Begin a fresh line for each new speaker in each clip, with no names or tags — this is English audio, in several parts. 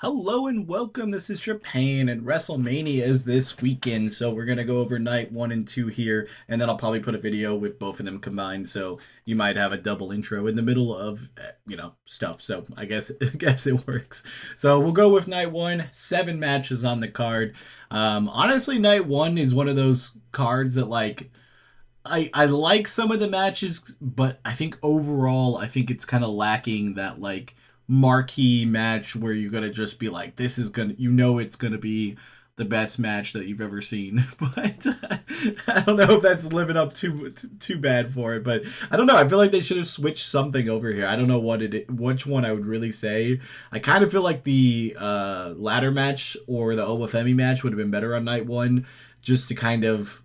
Hello and welcome. This is Japan, and WrestleMania is this weekend. So we're gonna go over night one and two here, and then I'll probably put a video with both of them combined. So you might have a double intro in the middle of stuff. So I guess I guess it works. So we'll go with night one. 7 matches on the card. Honestly, night one is one of those cards that I like some of the matches, but I think overall, I think it's kind of lacking that marquee match where you're gonna just be like, this is gonna, it's gonna be the best match that you've ever seen. But I don't know if that's living up too bad for it. But I don't know. I feel like they should have switched something over here. I don't know which one I would really say. I kind of feel like the ladder match or the Obafemi match would have been better on night one, just to kind of,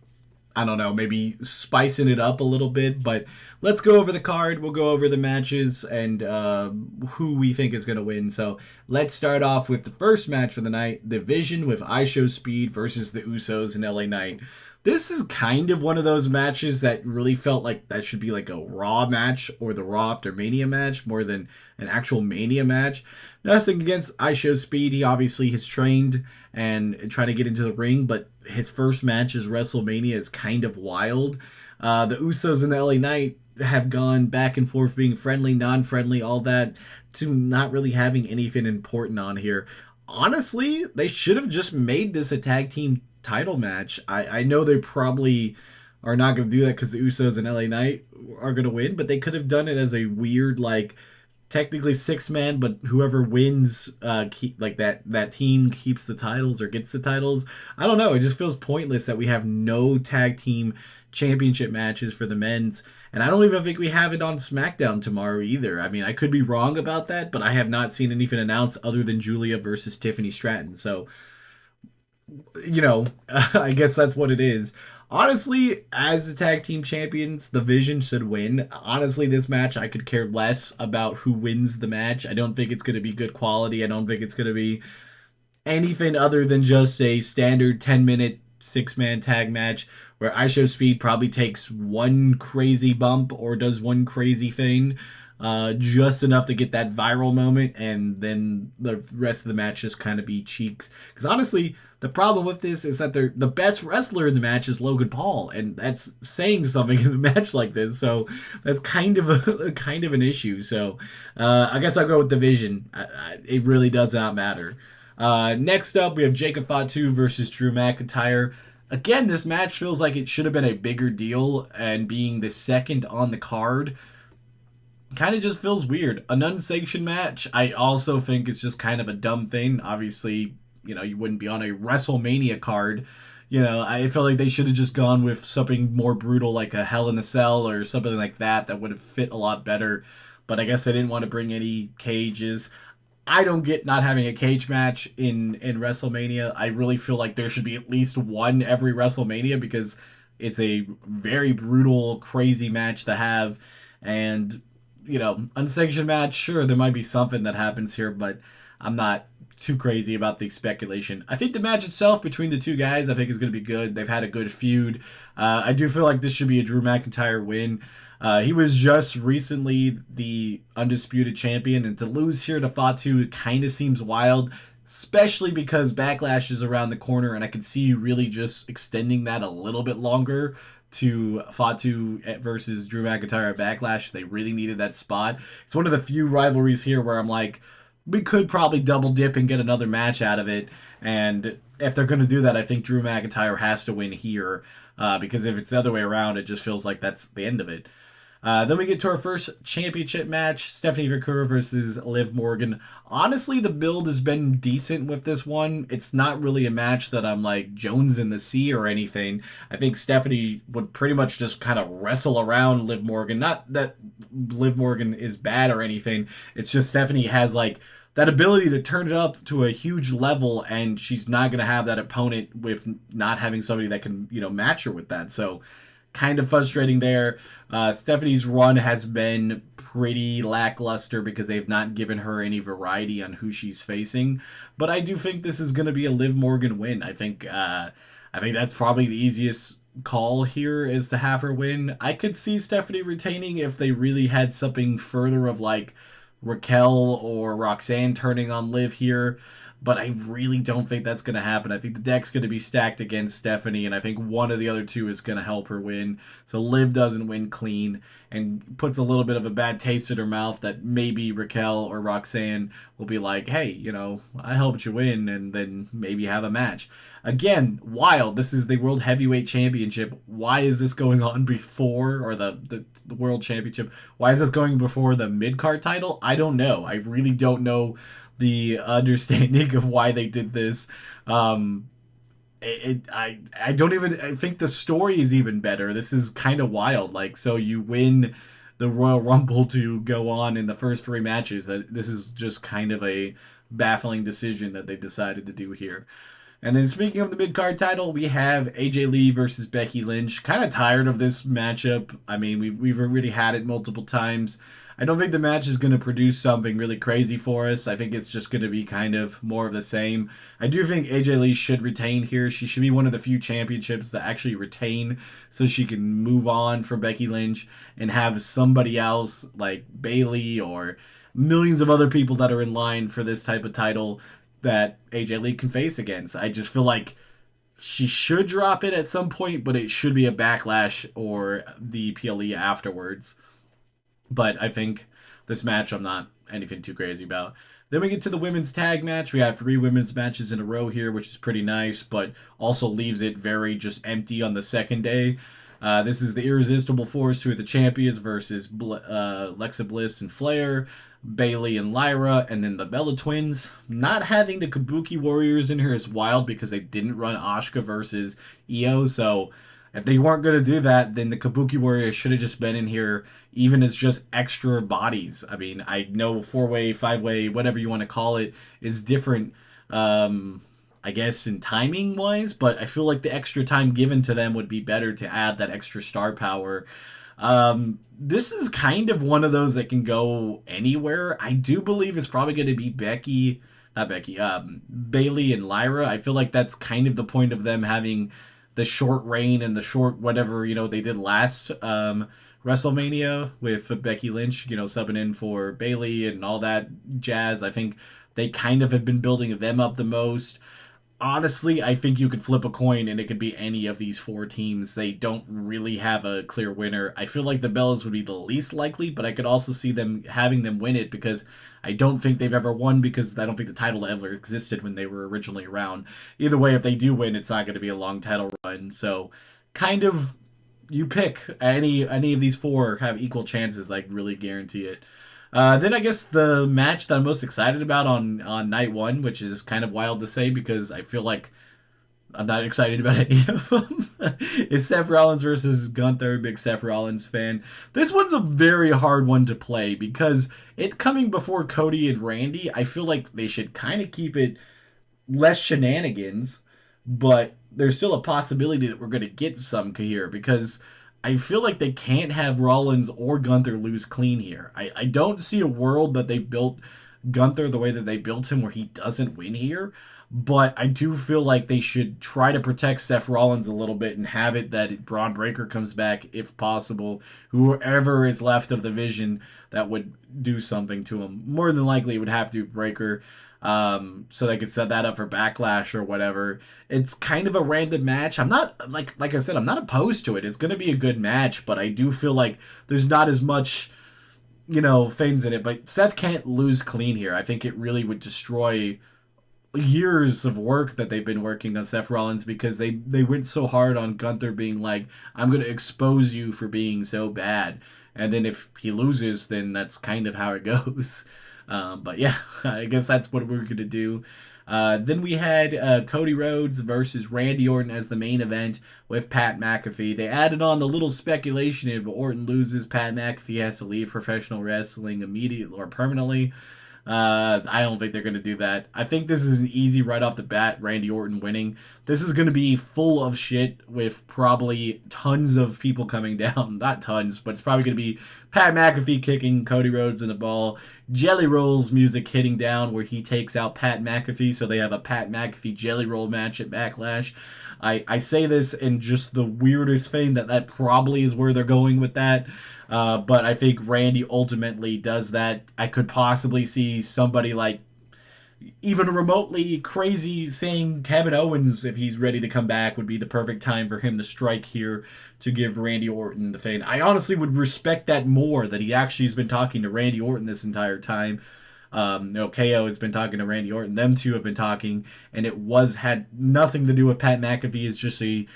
I don't know, maybe spicing it up a little bit. But let's go over the card. We'll go over the matches and who we think is going to win. So let's start off with the first match for the night. The Vision with IShowSpeed versus the Usos and LA Knight. This is kind of one of those matches that really felt like that should be like a Raw match or the Raw after Mania match more than an actual Mania match. Nothing against IShowSpeed. He obviously has trained and trying to get into the ring, but his first match is WrestleMania is kind of wild. The Usos and the LA Knight have gone back and forth being friendly, non-friendly, all that, to not really having anything important on here. Honestly, they should have just made this a tag team title match. I know they probably are not going to do that because the Usos and LA Knight are going to win, but they could have done it as a weird, technically 6-man, but whoever wins, that team keeps the titles or gets the titles. I don't know. It just feels pointless that we have no tag team championship matches for the men's, and I don't even think we have it on SmackDown tomorrow either. I mean, I could be wrong about that, but I have not seen anything announced other than Julia versus Tiffany Stratton. So, I guess that's what it is. Honestly, as the tag team champions, the Vision should win. Honestly, this match, I could care less about who wins the match. I don't think it's going to be good quality. I don't think it's going to be anything other than just a standard 10-minute 6-man tag match where IShowSpeed probably takes one crazy bump or does one crazy thing, just enough to get that viral moment, and then the rest of the match just kind of be cheeks. Because honestly, the problem with this is that the best wrestler in the match is Logan Paul, and that's saying something in a match like this. So that's kind of kind of an issue. So I guess I'll go with the Vision. It really does not matter. Next up, we have Jacob Fatu versus Drew McIntyre. Again, this match feels like it should have been a bigger deal, and being the second on the card kind of just feels weird. An unsanctioned match, I also think it's just kind of a dumb thing. Obviously, you wouldn't be on a WrestleMania card. I feel like they should have just gone with something more brutal like a Hell in a Cell or something like that would have fit a lot better. But I guess they didn't want to bring any cages. I don't get not having a cage match in WrestleMania. I really feel like there should be at least one every WrestleMania because it's a very brutal, crazy match to have. And, unsanctioned match, sure, there might be something that happens here, but I'm not too crazy about the speculation. I think the match itself between the two guys, I think, is going to be good. They've had a good feud. I do feel like this should be a Drew McIntyre win. He was just recently the undisputed champion, and to lose here to Fatu kind of seems wild, especially because Backlash is around the corner, and I could see you really just extending that a little bit longer to Fatu versus Drew McIntyre at Backlash. They really needed that spot. It's one of the few rivalries here where I'm like, we could probably double dip and get another match out of it, and if they're going to do that, I think Drew McIntyre has to win here, because if it's the other way around, it just feels like that's the end of it. Then we get to our first championship match, Stephanie Vakura versus Liv Morgan. Honestly, the build has been decent with this one. It's not really a match that I'm like Jones in the Sea or anything. I think Stephanie would pretty much just kind of wrestle around Liv Morgan. Not that Liv Morgan is bad or anything. It's just Stephanie has that ability to turn it up to a huge level, and she's not going to have that opponent with not having somebody that can, match her with that. So kind of frustrating there. Stephanie's run has been pretty lackluster because they've not given her any variety on who she's facing. But I do think this is going to be a Liv Morgan win. I think that's probably the easiest call here is to have her win. I could see Stephanie retaining if they really had something further of Raquel or Roxanne turning on Liv here. But I really don't think that's going to happen. I think the deck's going to be stacked against Stephanie, and I think one of the other two is going to help her win. So Liv doesn't win clean and puts a little bit of a bad taste in her mouth that maybe Raquel or Roxanne will be like, hey, I helped you win, and then maybe have a match. Again, wild. This is the World Heavyweight Championship. Why is this going on before, or the World Championship? Why is this going before the mid-card title? I don't know. I really don't know the understanding of why they did this. I don't even, I think the story is even better. This is kind of wild. Like, so you win the Royal Rumble to go on in the first three matches. This is just kind of a baffling decision that they decided to do here. And then speaking of the mid-card title, we have AJ Lee versus Becky Lynch. Kind of tired of this matchup. I mean, we've already had it multiple times. I don't think the match is going to produce something really crazy for us. I think it's just going to be kind of more of the same. I do think AJ Lee should retain here. She should be one of the few championships that actually retain so she can move on from Becky Lynch and have somebody else like Bayley or millions of other people that are in line for this type of title that AJ Lee can face against. I just feel like she should drop it at some point, but it should be a Backlash or the PLE afterwards. But I think this match I'm not anything too crazy about. Then we get to the women's tag match. We have 3 women's matches in a row here, which is pretty nice, but also leaves it very just empty on the second day. This is the Irresistible Force, who are the champions, versus Alexa Bliss and Flair, Bayley and Lyra, and then the Bella Twins. Not having the Kabuki Warriors in here is wild because they didn't run Asuka versus Io, so if they weren't going to do that, then the Kabuki Warriors should have just been in here, even as just extra bodies. I mean, I know 4-way, 5-way, whatever you want to call it, is different, I guess, in timing-wise, but I feel like the extra time given to them would be better to add that extra star power. This is kind of one of those that can go anywhere. I do believe it's probably going to be Bayley and Lyra. I feel like that's kind of the point of them having the short reign and the short whatever, they did last WrestleMania with Becky Lynch, subbing in for Bayley and all that jazz. I think they kind of have been building them up the most. Honestly, I think you could flip a coin and it could be any of these 4 teams. They don't really have a clear winner. I feel like the Bellas would be the least likely, but I could also see them having them win it because I don't think they've ever won, because I don't think the title ever existed when they were originally around. Either way, if they do win, it's not going to be a long title run. So kind of you pick any of these 4 have equal chances. I really guarantee it. Then I guess the match that I'm most excited about on night 1, which is kind of wild to say because I feel like I'm not excited about any of them, is Seth Rollins versus Gunther. Big Seth Rollins fan. This one's a very hard one to play because it coming before Cody and Randy, I feel like they should kind of keep it less shenanigans, but there's still a possibility that we're going to get some here because I feel like they can't have Rollins or Gunther lose clean here. I don't see a world that they built Gunther the way that they built him where he doesn't win here, but I do feel like they should try to protect Seth Rollins a little bit and have it that Braun Breaker comes back if possible. Whoever is left of the Vision that would do something to him. More than likely it would have to be Breaker. So they could set that up for Backlash or whatever. It's kind of a random match. I'm not, like I said, I'm not opposed to it. It's going to be a good match, but I do feel like there's not as much, things in it. But Seth can't lose clean here. I think it really would destroy years of work that they've been working on Seth Rollins because they went so hard on Gunther being like, I'm going to expose you for being so bad. And then if he loses, then that's kind of how it goes. But yeah, I guess that's what we're going to do. Then we had Cody Rhodes versus Randy Orton as the main event with Pat McAfee. They added on the little speculation if Orton loses, Pat McAfee has to leave professional wrestling immediately or permanently. I don't think they're going to do that. I think this is an easy right off the bat, Randy Orton winning. This is going to be full of shit with probably tons of people coming down. Not tons, but it's probably going to be Pat McAfee kicking Cody Rhodes in the ball. Jelly Roll's music hitting down where he takes out Pat McAfee, so they have a Pat McAfee Jelly Roll match at Backlash. I say this in just the weirdest vein that probably is where they're going with that. But I think Randy ultimately does that. I could possibly see somebody like even remotely crazy saying Kevin Owens, if he's ready to come back, would be the perfect time for him to strike here to give Randy Orton the fame. I honestly would respect that more, that he actually has been talking to Randy Orton this entire time. KO has been talking to Randy Orton. Them two have been talking, and it was had nothing to do with Pat McAfee. It's just a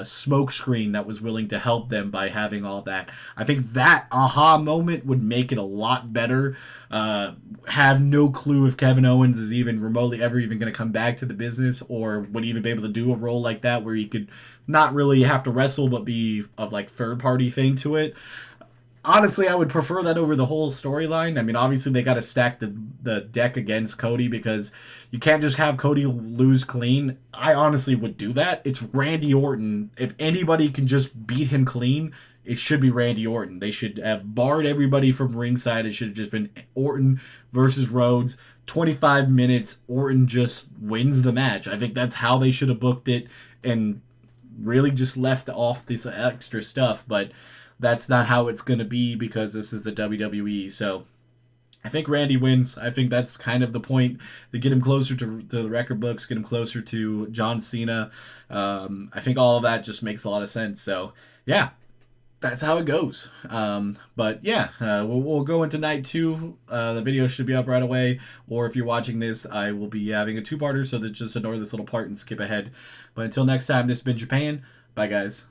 smoke screen that was willing to help them by having all that. I think that aha moment would make it a lot better. Have no clue if Kevin Owens is even remotely ever even going to come back to the business, or would even be able to do a role like that where he could not really have to wrestle but be of like third party thing to it. Honestly, I would prefer that over the whole storyline. I mean, obviously they got to stack the deck against Cody because you can't just have Cody lose clean. I honestly would do that. It's Randy Orton. If anybody can just beat him clean, it should be Randy Orton. They should have barred everybody from ringside. It should have just been Orton versus Rhodes. 25 minutes, Orton just wins the match. I think that's how they should have booked it and really just left off this extra stuff, but that's not how it's going to be because this is the WWE. So I think Randy wins. I think that's kind of the point to get him closer to the record books, get him closer to John Cena. I think all of that just makes a lot of sense. So yeah, that's how it goes. But yeah, we'll go into night two. The video should be up right away. Or if you're watching this, I will be having a two-parter, so that just ignore this little part and skip ahead. But until next time, this has been Japan. Bye, guys.